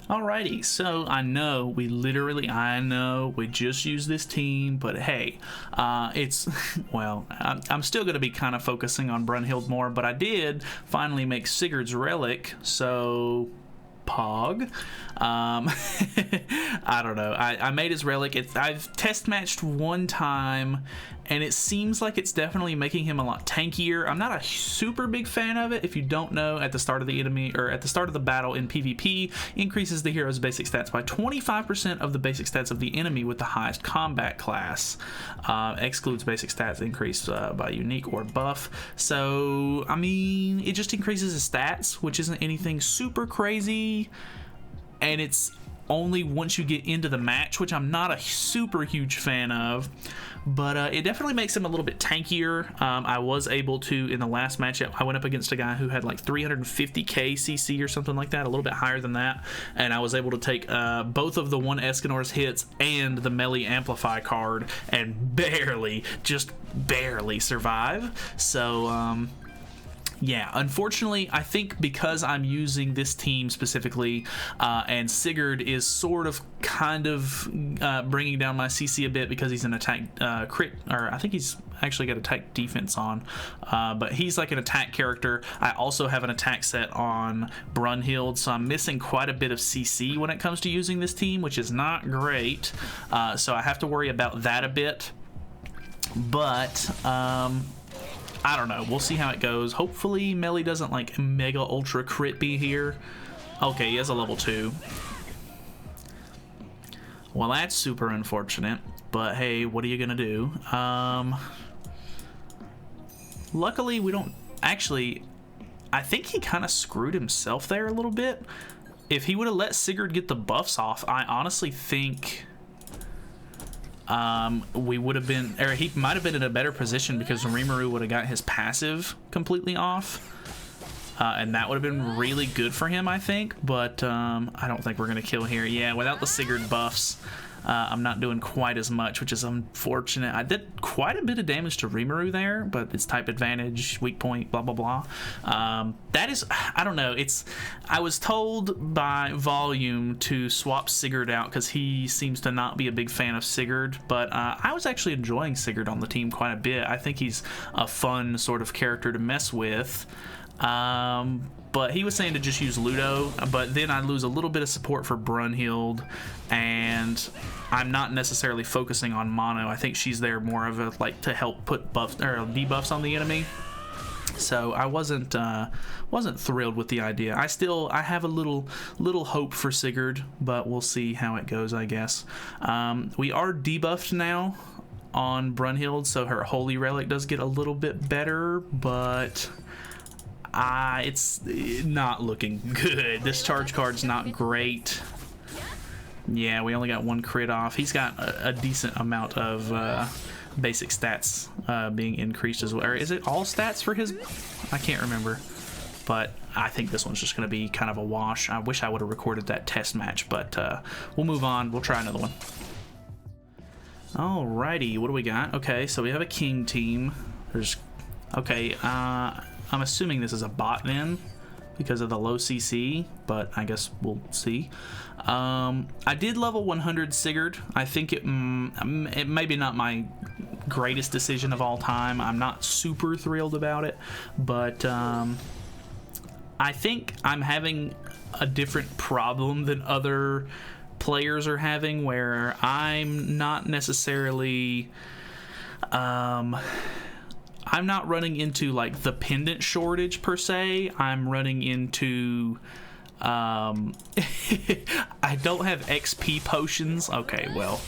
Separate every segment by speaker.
Speaker 1: Alrighty, so I know we just used this team, but hey, it's, well, I'm still going to be kind of focusing on Brunhild more, but I did finally make Sigurd's Relic, so Pog. I don't know. I made his Relic. I've test matched one time, and it seems like it's definitely making him a lot tankier. I'm not a super big fan of it. If you don't know, at the start of the enemy or at the start of the battle in PvP, increases the hero's basic stats by 25% of the basic stats of the enemy with the highest combat class. Excludes basic stats increased by unique or buff. So, I mean, it just increases his stats, which isn't anything super crazy. And it's only once you get into the match, which I'm not a super huge fan of, but it definitely makes him a little bit tankier. I was able to, in the last matchup, I went up against a guy who had like 350k CC or something like that, a little bit higher than that, and I was able to take both of the one Escanor's hits and the melee amplify card and just barely survive. So yeah, unfortunately, I think because I'm using this team specifically, and Sigurd is sort of kind of bringing down my CC a bit because he's an attack crit, or I think he's actually got attack defense on, but he's like an attack character. I also have an attack set on Brunhild, so I'm missing quite a bit of CC when it comes to using this team, which is not great, so I have to worry about that a bit, but I don't know. We'll see how it goes. Hopefully, melee doesn't like mega ultra crit be here. Okay, he has a level 2. Well, that's super unfortunate. But hey, what are you gonna do? Luckily, we don't actually. I think he kind of screwed himself there a little bit. If he would have let Sigurd get the buffs off, I honestly think we would have been, or he might have been in a better position because Rimuru would have got his passive completely off, and that would have been really good for him, I think, but I don't think we're gonna kill here. Yeah, without the Sigurd buffs, I'm not doing quite as much, which is unfortunate. I did quite a bit of damage to Rimuru there, but it's type advantage, weak point, blah, blah, blah. That is, I don't know, I was told by Volume to swap Sigurd out because he seems to not be a big fan of Sigurd, but I was actually enjoying Sigurd on the team quite a bit. I think he's a fun sort of character to mess with. But he was saying to just use Ludo, but then I lose a little bit of support for Brunhild, and I'm not necessarily focusing on Mono. I think she's there more of a like to help put buffs or debuffs on the enemy. So I wasn't thrilled with the idea. I have a little hope for Sigurd, but we'll see how it goes, I guess. We are debuffed now on Brunhild, so her Holy Relic does get a little bit better, but it's not looking good. This charge card's not great. Yeah, we only got one crit off. He's got a decent amount of basic stats being increased as well. Or is it all stats for his? I can't remember. But I think this one's just going to be kind of a wash. I wish I would have recorded that test match, but we'll move on. We'll try another one. Alrighty, what do we got? Okay, so we have a king team. Okay, I'm assuming this is a bot then because of the low CC, but I guess we'll see. I did level 100 Sigurd. I think it may be not my greatest decision of all time. I'm not super thrilled about it, but I think I'm having a different problem than other players are having, where I'm not necessarily I'm not running into like the pendant shortage per se. I'm running into I don't have XP potions. Okay, well,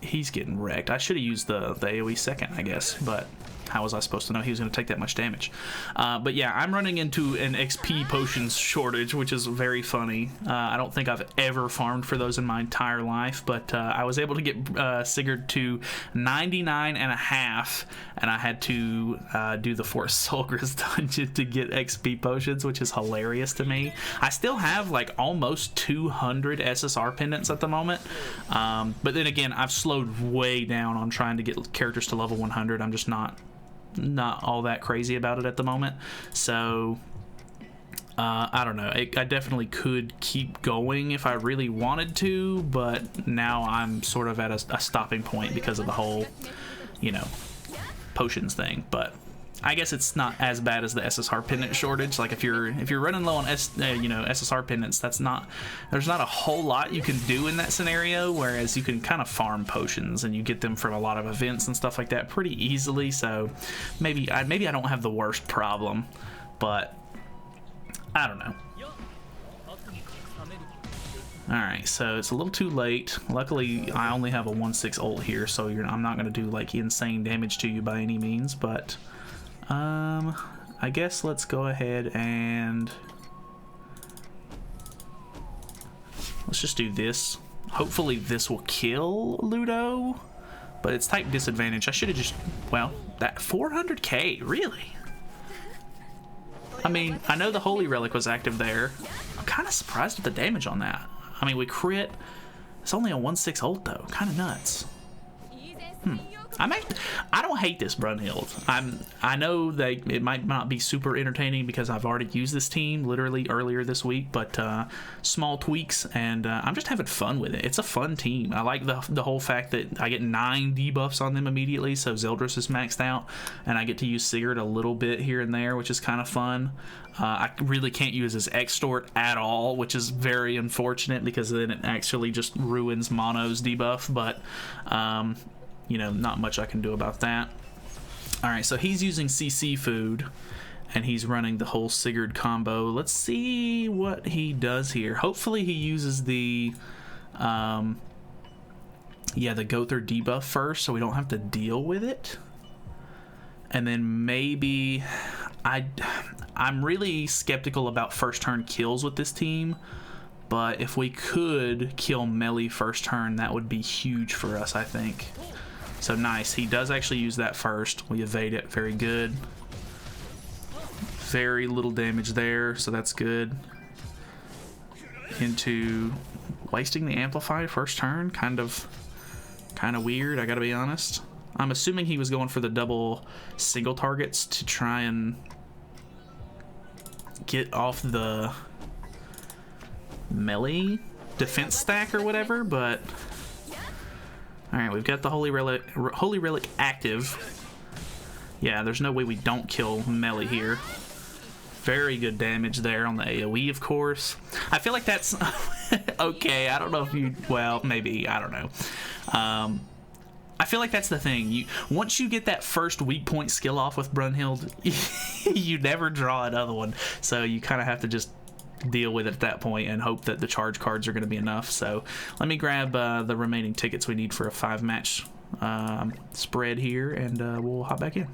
Speaker 1: he's getting wrecked. I should have used the AoE second, I guess, but how was I supposed to know he was going to take that much damage? But yeah, I'm running into an XP potions shortage, which is very funny. I don't think I've ever farmed for those in my entire life, but I was able to get Sigurd to 99.5, and I had to do the Forest Solgris dungeon to get XP potions, which is hilarious to me. I still have like almost 200 SSR pendants at the moment, but then again, I've slowed way down on trying to get characters to level 100. I'm just not all that crazy about it at the moment. So I don't know. I definitely could keep going if I really wanted to, but now I'm sort of at a stopping point because of the whole, you know, potions thing. But I guess it's not as bad as the SSR pendant shortage. Like if you're running low on SSR pendants, there's not a whole lot you can do in that scenario. Whereas you can kind of farm potions and you get them from a lot of events and stuff like that pretty easily. So maybe I don't have the worst problem, but I don't know. Alright, so it's a little too late. Luckily, I only have a 1/6 ult here, so I'm not going to do like insane damage to you by any means, but I guess let's go ahead and let's just do this. Hopefully this will kill Ludo, but it's type disadvantage. I should have just, well, that 400k, really? I mean, I know the Holy Relic was active there. I'm kind of surprised at the damage on that. I mean, we crit. It's only a 1/6 ult though. Kind of nuts. I don't hate this Brunhild. I know that it might not be super entertaining because I've already used this team literally earlier this week, but small tweaks, and I'm just having fun with it. It's a fun team. I like the whole fact that I get 9 debuffs on them immediately, so Zeldris is maxed out, and I get to use Sigurd a little bit here and there, which is kind of fun. I really can't use his Extort at all, which is very unfortunate because then it actually just ruins Mono's debuff, but you know, not much I can do about that. Alright, so he's using CC food, and he's running the whole Sigurd combo. Let's see what he does here. Hopefully he uses the the Gother debuff first, so we don't have to deal with it. And then maybe... I'm really skeptical about first turn kills with this team, but if we could kill melee first turn, that would be huge for us, I think. So nice, he does actually use that first. We evade it, very good. Very little damage there, so that's good. Into wasting the Amplify first turn, kind of weird, I gotta be honest. I'm assuming he was going for the double single targets to try and get off the melee defense stack or whatever, but alright, we've got the Holy Relic active. Yeah, there's no way we don't kill melee here. Very good damage there on the AoE, of course. I feel like that's okay. I don't know if you, well, maybe, I don't know. I feel like that's the thing. Once you get that first weak point skill off with Brunhild, you never draw another one. So you kind of have to just deal with it at that point and hope that the charge cards are going to be enough. So let me grab the remaining tickets we need for a 5-match spread here, and we'll hop back in.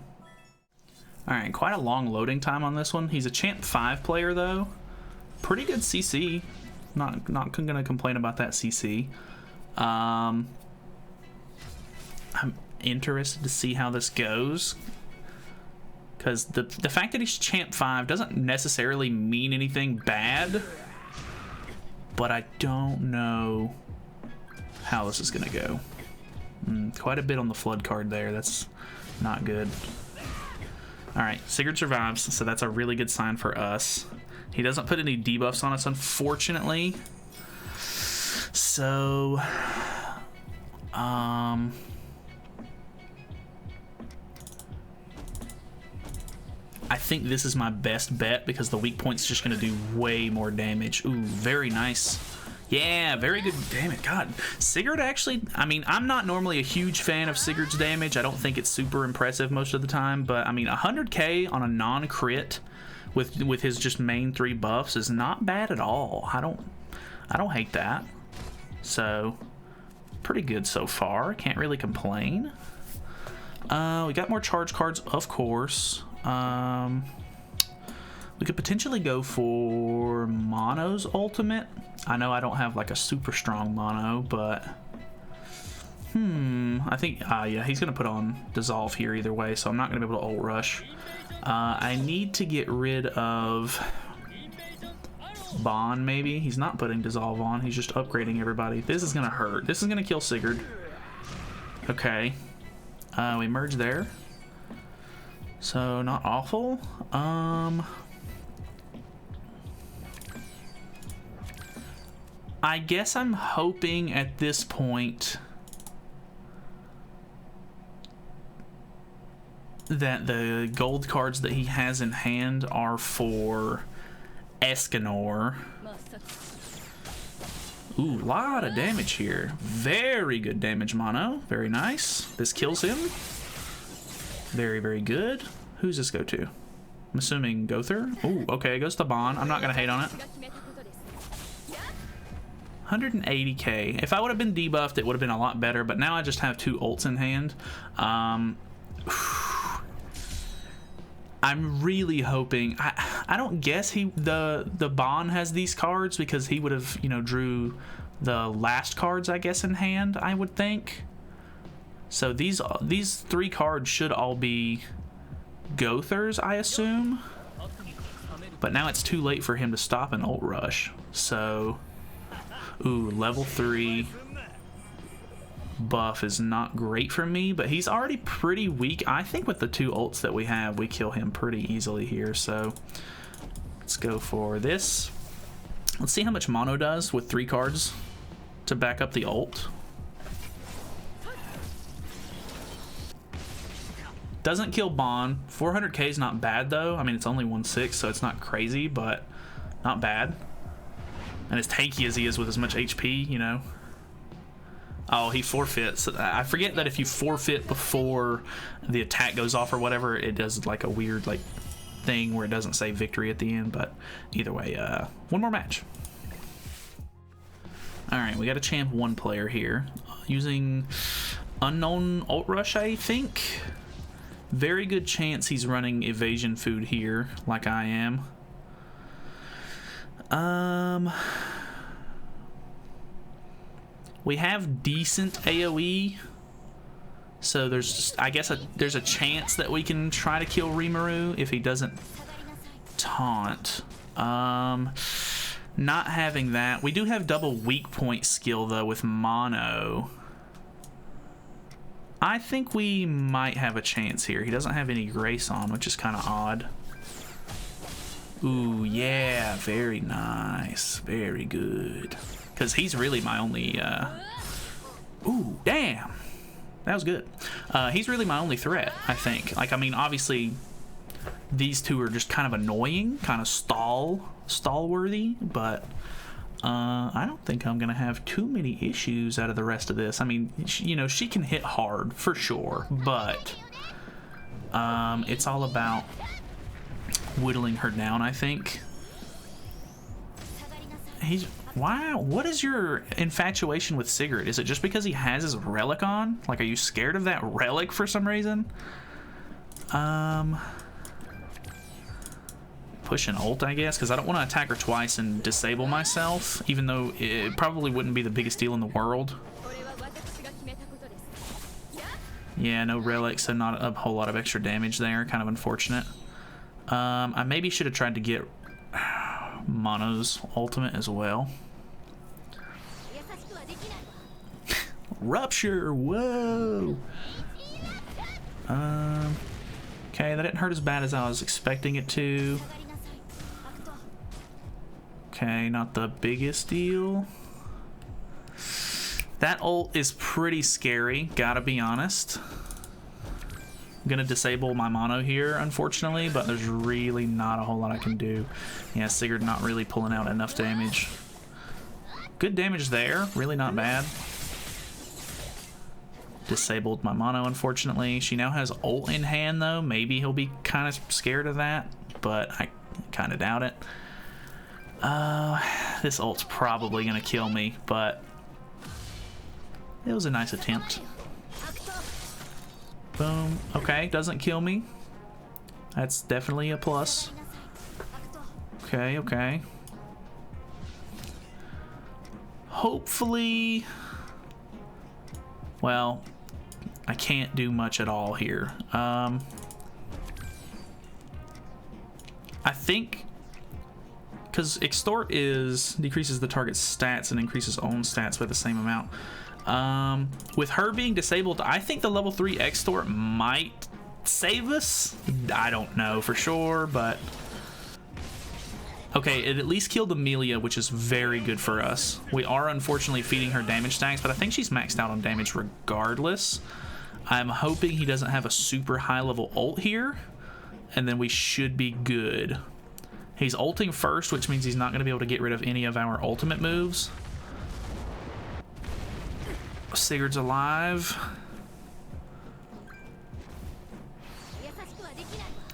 Speaker 1: Alright, quite a long loading time on this one. He's a Champ 5 player though. Pretty good CC. Not gonna complain about that CC. I'm interested to see how this goes, because the fact that he's Champ 5 doesn't necessarily mean anything bad, but I don't know how this is gonna go. Quite a bit on the flood card there. That's not good. Alright, Sigurd survives, so that's a really good sign for us. He doesn't put any debuffs on us, unfortunately. So, I think this is my best bet because the weak point's just going to do way more damage. Ooh, very nice. Yeah, very good damage. God, Sigurd actually, I mean, I'm not normally a huge fan of Sigurd's damage. I don't think it's super impressive most of the time, but I mean, 100k on a non-crit with his just main 3 buffs is not bad at all. I don't hate that. So, pretty good so far. Can't really complain. We got more charge cards, of course. We could potentially go for Mono's ultimate. I know I don't have like a super strong Mono, but I think yeah, he's gonna put on Dissolve here either way, so I'm not gonna be able to ult rush. I need to get rid of Bond, maybe. He's not putting Dissolve on, he's just upgrading everybody. This is gonna hurt. This is gonna kill Sigurd. Okay. We merge there. So not awful. I guess I'm hoping at this point that the gold cards that he has in hand are for Escanor. Ooh, lot of damage here. Very good damage, Mono. Very nice. This kills him. Very, very good. Who's this go to? I'm assuming Gother. Ooh, okay, it goes to Bon. I'm not gonna hate on it. 180k. If I would have been debuffed, it would have been a lot better, but now I just have 2 ults in hand. I'm really hoping. I don't guess the Bon has these cards because he would have, you know, drew the last cards, I guess, in hand, I would think. So these 3 cards should all be Gothers, I assume. But now it's too late for him to stop an ult rush. So, ooh, level 3 buff is not great for me, but he's already pretty weak. I think with the 2 ults that we have, we kill him pretty easily here. So let's go for this. Let's see how much Mono does with 3 cards to back up the ult. Doesn't kill Bon. 400k is not bad though. I mean, it's only 1/6, so it's not crazy, but not bad. And as tanky as he is with as much HP, you know. Oh, he forfeits. I forget that if you forfeit before the attack goes off or whatever, it does like a weird like thing where it doesn't say victory at the end. But either way, one more match. All right, we got a champ 1 player here using unknown ult rush, I think. Very good chance he's running evasion food here, like I am. We have decent AoE, so there's just, I guess there's a chance that we can try to kill Rimuru if he doesn't taunt. Not having that. We do have double weak point skill though with Mono. I think we might have a chance here. He doesn't have any grace on, which is kind of odd. Ooh, yeah, very nice. Very good. Because he's really my only... Ooh, damn! That was good. He's really my only threat, I think. Like, I mean, obviously, these 2 are just kind of annoying, kind of stall-worthy, but I don't think I'm going to have too many issues out of the rest of this. I mean, you know, she can hit hard, for sure, but it's all about whittling her down, I think. Wow, what is your infatuation with Sigurd? Is it just because he has his relic on? Like, are you scared of that relic for some reason? Push an ult, I guess, because I don't want to attack her twice and disable myself, even though it probably wouldn't be the biggest deal in the world. Yeah, no relic, so not a whole lot of extra damage there. Kind of unfortunate. I maybe should have tried to get Mono's ultimate as well. Rupture, whoa! Okay, that didn't hurt as bad as I was expecting it to. Okay, not the biggest deal. That ult is pretty scary, gotta be honest. I'm gonna disable my Mono here, unfortunately, but there's really not a whole lot I can do. Yeah, Sigurd not really pulling out enough damage. Good damage there, really not bad. Disabled my Mono, unfortunately. She now has ult in hand, though. Maybe he'll be kind of scared of that, but I kind of doubt it. This ult's probably gonna kill me, but it was a nice attempt. Boom. Okay, doesn't kill me. That's definitely a plus. Okay, okay. Hopefully... Well, I can't do much at all here. I think... Because Extort decreases the target's stats and increases own stats by the same amount. With her being disabled, I think the level 3 Extort might save us. I don't know for sure, but Okay, it at least killed Amelia, which is very good for us. We are unfortunately feeding her damage stacks, but I think she's maxed out on damage regardless. I'm hoping he doesn't have a super high level ult here, and then we should be good. He's ulting first, which means he's not going to be able to get rid of any of our ultimate moves. Sigurd's alive.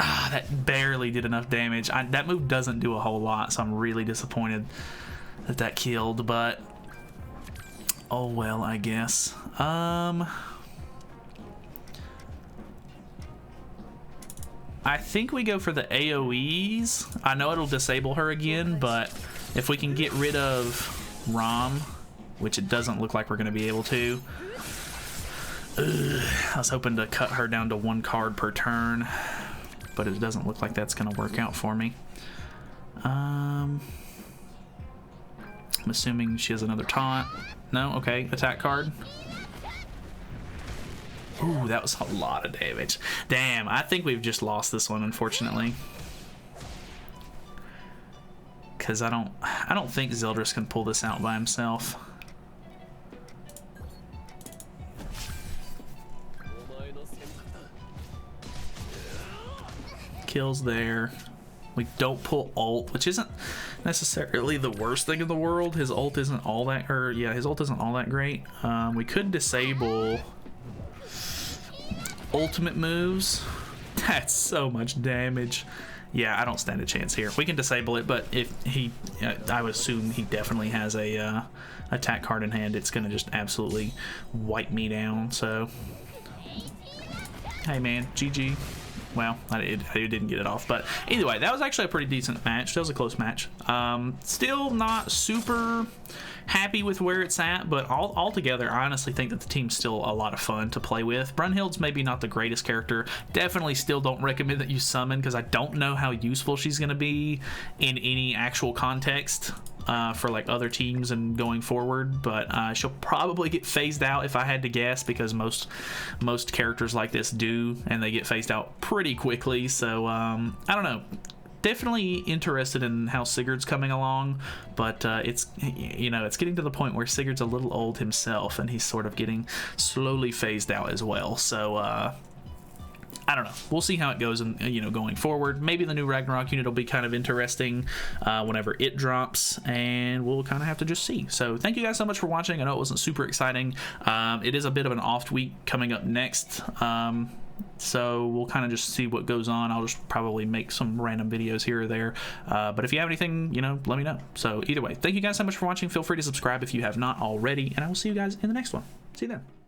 Speaker 1: Ah, that barely did enough damage. That move doesn't do a whole lot, so I'm really disappointed that that killed, but oh well, I guess. I think we go for the AoEs. I know it'll disable her again, but if we can get rid of Rom, which it doesn't look like we're going to be able to. I was hoping to cut her down to 1 card per turn, but it doesn't look like that's going to work out for me. I'm assuming she has another taunt. No? Okay, attack card. Ooh, that was a lot of damage. Damn, I think we've just lost this one, unfortunately. Because I don't think Zeldris can pull this out by himself. Kills there. We don't pull ult, which isn't necessarily the worst thing in the world. His ult isn't all that, his ult isn't all that great. We could disable ultimate moves. That's so much damage. Yeah, I don't stand a chance here. We can disable it, but if he, I would assume he definitely has a attack card in hand. It's gonna just absolutely wipe me down. So, hey man, GG. Well, I didn't get it off, but either way, that was actually a pretty decent match. That was a close match. Still not super happy with where it's at, but altogether, I honestly think that the team's still a lot of fun to play with. Brunhild's maybe not the greatest character. Definitely still don't recommend that you summon, because I don't know how useful she's going to be in any actual context for like other teams and going forward, but she'll probably get phased out if I had to guess, because most characters like this do, and they get phased out pretty quickly. So I don't know. Definitely interested in how Sigurd's coming along, but it's, you know, it's getting to the point where Sigurd's a little old himself, and he's sort of getting slowly phased out as well. So I don't know. We'll see how it goes, and going forward. Maybe the new Ragnarok unit will be kind of interesting whenever it drops, and we'll kind of have to just see. So thank you guys so much for watching. I know it wasn't super exciting. It is a bit of an off week coming up next. So we'll kind of just see what goes on. I'll just probably make some random videos here or there. But if you have anything, let me know. So either way, thank you guys so much for watching. Feel free to subscribe if you have not already, and I will see you guys in the next one. See you then.